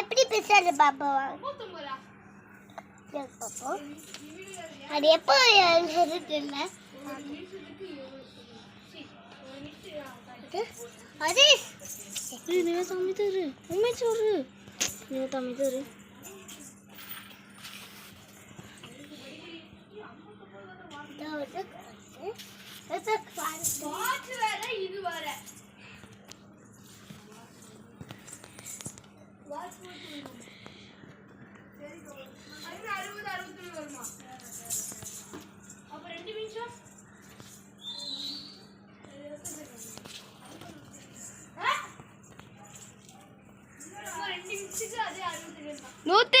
எப்படி பேசுறது பாப்பா? அது எப்போ தெரியல. அது நீ தம்பி தரு உண்மை சொல்லு. நீ தம்பி தரு இது வர நூத்தி